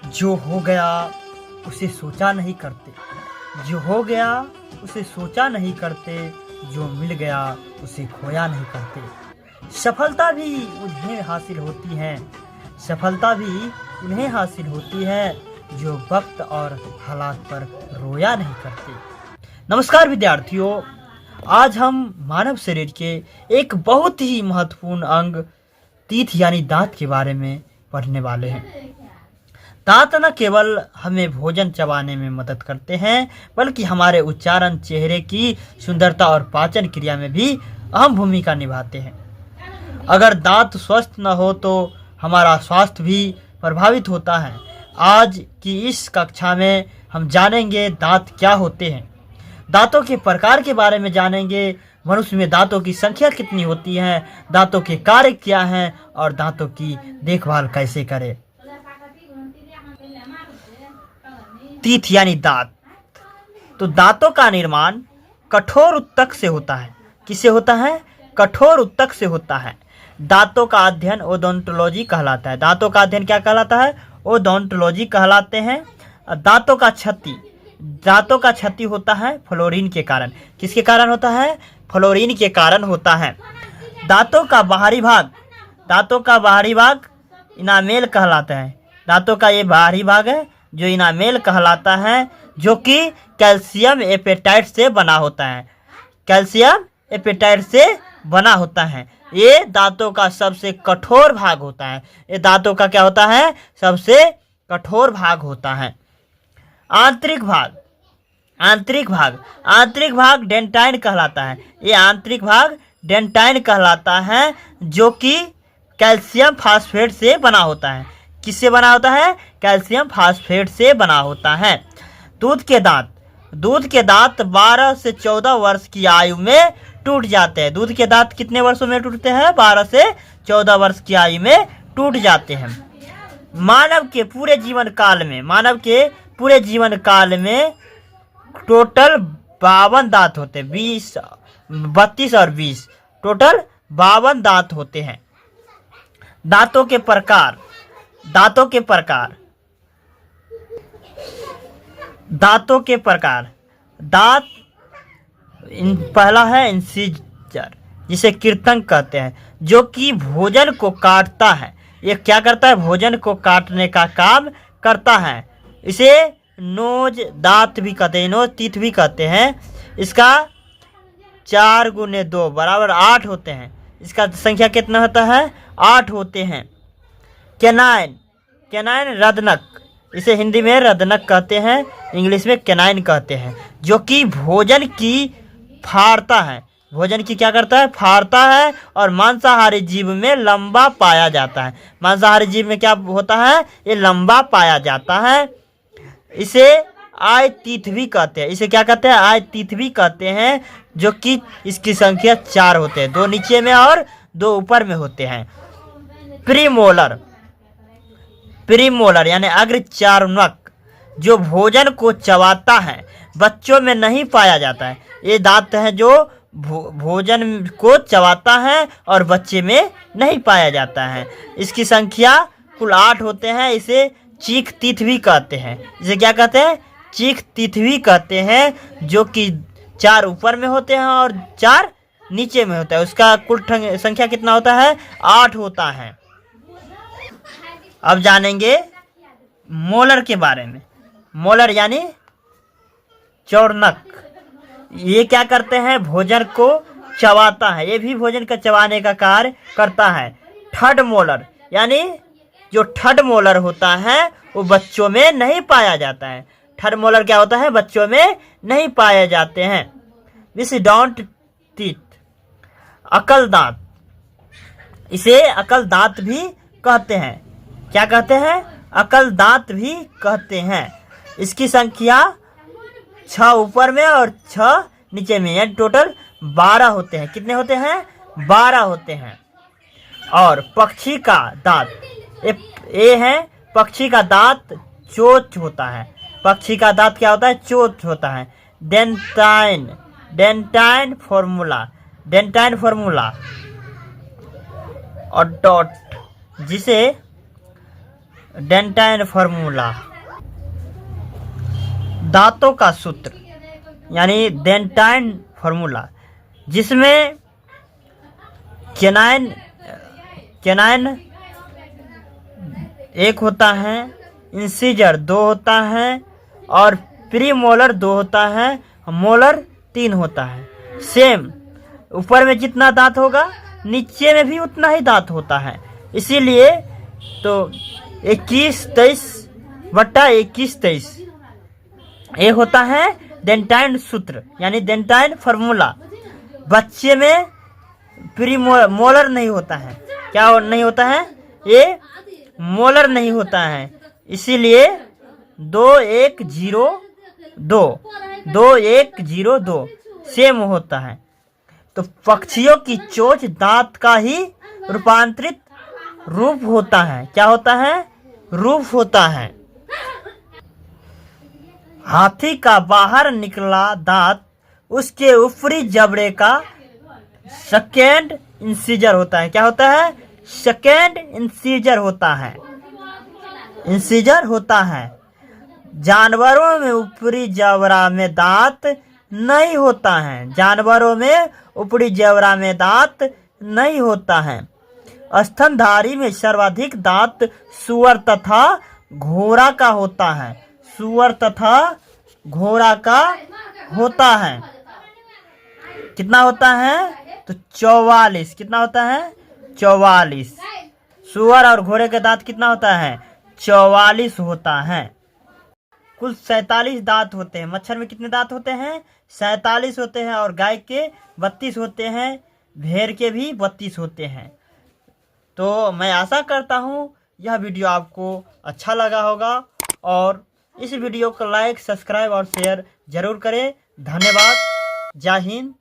जो हो गया उसे सोचा नहीं करते, जो हो गया उसे सोचा नहीं करते, जो मिल गया उसे खोया नहीं करते। सफलता भी उन्हें हासिल होती है, सफलता भी उन्हें हासिल होती है जो वक्त और हालात पर रोया नहीं करते। नमस्कार विद्यार्थियों, आज हम मानव शरीर के एक बहुत ही महत्वपूर्ण अंग तीत यानी दांत के बारे में पढ़ने वाले हैं। दांत न केवल हमें भोजन चबाने में मदद करते हैं, बल्कि हमारे उच्चारण, चेहरे की सुंदरता और पाचन क्रिया में भी अहम भूमिका निभाते हैं। अगर दांत स्वस्थ न हो तो हमारा स्वास्थ्य भी प्रभावित होता है। आज की इस कक्षा में हम जानेंगे दांत क्या होते हैं, दांतों के प्रकार के बारे में जानेंगे, मनुष्य में दांतों की संख्या कितनी होती है, दांतों के कार्य क्या हैं और दांतों की देखभाल कैसे करें। तीत यानी दांत। तो दांतों का निर्माण कठोर उत्तक से होता है। किससे होता है? कठोर उत्तक से होता है। दांतों का अध्ययन ओडोंटोलॉजी कहलाता है। दांतों का अध्ययन क्या कहलाता है? ओडोंटोलॉजी कहलाते हैं। दांतों का क्षति, दांतों का क्षति होता है फ्लोरीन के कारण। किसके कारण होता है? फ्लोरीन के कारण होता है। दांतों का बाहरी भाग, दांतों का बाहरी भाग इनामेल कहलाता है। दांतों का ये बाहरी भाग है जो इनामेल कहलाता है, जो कि कैल्शियम एपेटाइट से बना होता है। कैल्शियम एपेटाइट से बना होता है। ये दांतों का सबसे कठोर भाग होता है। ये दांतों का क्या होता है? सबसे कठोर भाग होता है। आंतरिक भाग, आंतरिक भाग, आंतरिक भाग डेंटाइन कहलाता है। ये आंतरिक भाग डेंटाइन कहलाता है, जो कि कैल्शियम फास्फेट से बना होता है। किससे बना होता है? कैल्शियम फास्फेट से बना होता है। दूध के दांत, दूध के दांत 12 से 14 वर्ष की आयु में टूट जाते हैं। दूध के दांत कितने वर्षों में टूटते हैं? 12 से 14 वर्ष की आयु में टूट जाते हैं। मानव के पूरे जीवन काल में, मानव के पूरे जीवन काल में टोटल 52 दांत होते हैं। 32 और 20 टोटल 52 दांत होते हैं। दांतों के प्रकार, दांतों के प्रकार, दांतों के प्रकार। दांत पहला है इंसिजर, जिसे कीर्तन कहते हैं, जो कि भोजन को काटता है। ये क्या करता है? भोजन को काटने का काम करता है। इसे नोज दांत भी कहते हैं, नोज तीत भी कहते हैं। इसका 4 गुने 2 बराबर 8 होते हैं। इसका संख्या कितना होता है? 8 होते हैं। कैनाइन, कैनाइन रदनक, इसे हिंदी में रदनक कहते हैं, इंग्लिश में कैनाइन कहते हैं, जो कि भोजन की फाड़ता है। भोजन की क्या करता है? फाड़ता है। और मांसाहारी जीव में लंबा पाया जाता है। मांसाहारी जीव में क्या होता है? ये लंबा पाया जाता है। इसे आय तीत भी कहते हैं। इसे क्या कहते हैं? आय तीत भी कहते हैं, जो कि इसकी संख्या 4 होते हैं। 2 नीचे में और 2 ऊपर में होते हैं। प्रीमोलर, प्रीमोलर यानी अग्रचारणक, जो भोजन को चबाता है, बच्चों में नहीं पाया जाता है। ये दांत है जो भोजन को चबाता है और बच्चे में नहीं पाया जाता है। इसकी संख्या कुल 8 होते हैं। इसे चीख तीत भी कहते हैं। इसे क्या कहते हैं? चीख तीत भी कहते हैं, जो कि 4 ऊपर में होते हैं और 4 नीचे में होता है। उसका कुल संख्या कितना होता है? 8 होता है। अब जानेंगे मोलर के बारे में। मोलर यानी चौर्णक। ये क्या करते हैं? भोजन को चबाता है। ये भी भोजन का चबाने का कार्य करता है। थर्ड मोलर यानी जो थर्ड मोलर होता है वो बच्चों में नहीं पाया जाता है। थर्ड मोलर क्या होता है? बच्चों में नहीं पाए जाते हैं। विस्डॉन्ट टीथ, अकल दांत, इसे अकल दांत भी कहते हैं। क्या कहते हैं? अकल दांत भी कहते हैं। इसकी संख्या 6 ऊपर में और 6 नीचे में, यानी टोटल 12 होते हैं। कितने होते हैं? 12 होते हैं। और पक्षी का दांत, ये है पक्षी का दांत चोंच होता है। पक्षी का दांत क्या होता है? चोंच होता है। Dentine, dentine formula, dentine formula और डॉट, जिसे डेंटाइन फार्मूला, दांतों का सूत्र यानी डेंटाइन फार्मूला, जिसमें कैनाइन एक होता है, इंसीजर 2 होता है और प्रीमोलर 2 होता है, मोलर 3 होता है। सेम ऊपर में जितना दांत होगा नीचे में भी उतना ही दांत होता है। इसीलिए तो 21-23/21-23 ये होता है डेंटाइन सूत्र यानी डेंटाइन फार्मूला। बच्चे में मोलर नहीं होता है। क्या नहीं होता है? ये मोलर नहीं होता है। इसीलिए 2102 सेम होता है। तो पक्षियों की चोंच दांत का ही रूपांतरित रूप होता है। क्या होता है? रूप होता है। हाथी का बाहर निकला दांत उसके ऊपरी जबड़े का सेकेंड इंसीजर होता है। क्या होता है? सेकेंड इंसीजर होता है। इंसीजर होता है। जानवरों में ऊपरी जबड़ा में दांत नहीं होता है। जानवरों में ऊपरी जबड़ा में दांत नहीं होता है। स्तनधारी में सर्वाधिक दांत सुअर तथा घोड़ा का होता है। सुअर तथा घोड़ा का होता है। कितना होता है? तो 44। कितना होता है? 44। सुअर और घोड़े के दांत कितना होता है? 44 होता है। कुल 47 दांत होते हैं। मच्छर में कितने दांत होते हैं? 47 होते हैं। और गाय के 32 होते हैं। भेड़ के भी 32 होते हैं। तो मैं आशा करता हूँ यह वीडियो आपको अच्छा लगा होगा और इस वीडियो को लाइक, सब्सक्राइब और शेयर जरूर करें। धन्यवाद। जय हिंद।